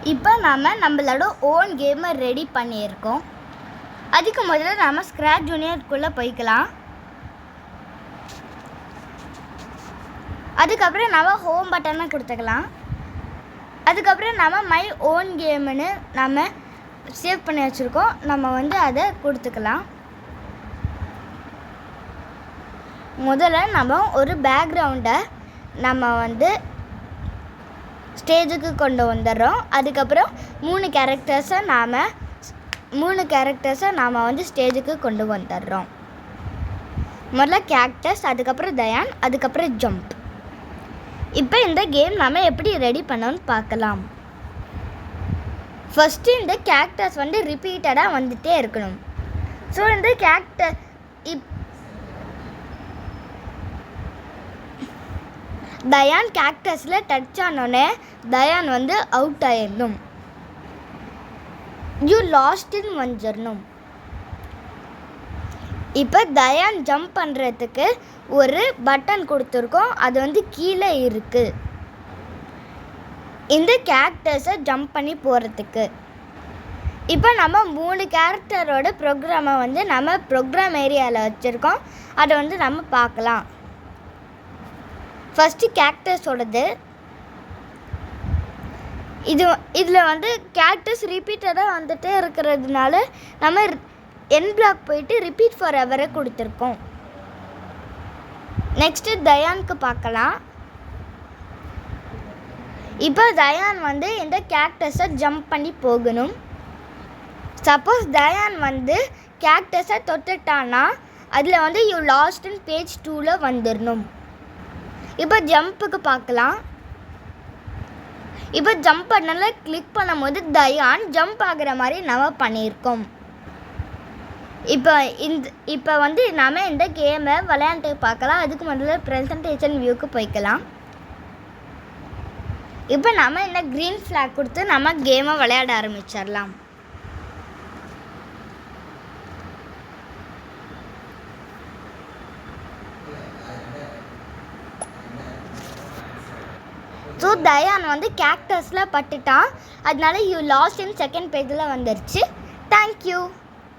இப்போ நாம் நம்மளோட ஓன் கேமை ரெடி பண்ணியிருக்கோம். அதுக்கு முதல்ல நாம் ஸ்க்ராட்ச் ஜூனியருக்குள்ளே போய்க்கலாம். அதுக்கப்புறம் நம்ம ஹோம் பட்டனை கொடுத்துக்கலாம். அதுக்கப்புறம் நம்ம மை ஓன் கேம்னு நம்ம சேவ் பண்ணி வச்சுருக்கோம். நம்ம அதை கொடுத்துக்கலாம். முதல்ல நம்ம ஒரு பேக்ரவுண்டை நம்ம ஸ்டேஜுக்கு கொண்டு வந்துடுறோம். அதுக்கப்புறம் 3 கேரக்டர்ஸை நாம் ஸ்டேஜுக்கு கொண்டு வந்துடுறோம். முதல்ல கேக்டஸ், அதுக்கப்புறம் தயான், அதுக்கப்புறம் ஜம்ப். இப்போ இந்த கேம் நாம் எப்படி ரெடி பண்ணோன்னு பார்க்கலாம். ஃபஸ்ட்டு இந்த கேக்டஸ் ரிப்பீட்டடாக வந்துகிட்டே இருக்கணும். ஸோ இந்த கேக்டஸ் தயான் கேக்டஸில் டச் ஆனோடனே தயான் அவுட் ஆயிடணும். யூ லாஸ்ட்னு வந்துடணும். இப்போ தயான் ஜம்ப் பண்ணுறதுக்கு ஒரு பட்டன் கொடுத்துருக்கோம். அது கீழே இருக்குது. இந்த கேரக்டர்ஸை ஜம்ப் பண்ணி போகிறதுக்கு இப்போ நம்ம 3 கேரக்டரோட ப்ரோக்ராமை நம்ம ப்ரோக்ராம் ஏரியாவில் வச்சுருக்கோம். அதை நம்ம பார்க்கலாம். ஃபஸ்ட்டு கேரக்டர்ஸோடது. இதில் கேரக்டர்ஸ் ரிப்பீட்டடாக வந்துகிட்டே இருக்கிறதுனால நம்ம என் பிளாக் போயிட்டு ரிப்பீட் ஃபார் எவரை கொடுத்துருக்கோம். நெக்ஸ்ட்டு தயானுக்கு பார்க்கலாம். இப்போ தயான் இந்த கேரக்டர்ஸை ஜம்ப் பண்ணி போகணும். சப்போஸ் தயான் கேரக்டர்ஸை தொட்டுட்டான்னா அதில் யூ லாஸ்ட்னு பேஜ் 2ல் வந்துடணும். இப்போ ஜம்ப்புக்கு பார்க்கலாம். இப்போ ஜம்ப் பண்ணல கிளிக் பண்ணும்போது தயான் ஜம்ப் ஆகிற மாதிரி நம்ம பண்ணியிருக்கோம். இப்போ நாம் இந்த கேமை விளையாண்டு பார்க்கலாம். அதுக்கு முதல்ல ப்ரெசன்டேஷன் வியூக்கு போய்க்கலாம். இப்போ நம்ம இந்த க்ரீன் ஃப்ளாக் கொடுத்து நம்ம கேமை விளையாட ஆரம்பிச்சிடலாம். ஸோ தயான் கேரக்டர்ஸில் பட்டுட்டான். அதனால யூ லாஸ்ட் இன் செகண்ட் பேஜில் வந்துருச்சு. தேங்க்யூ.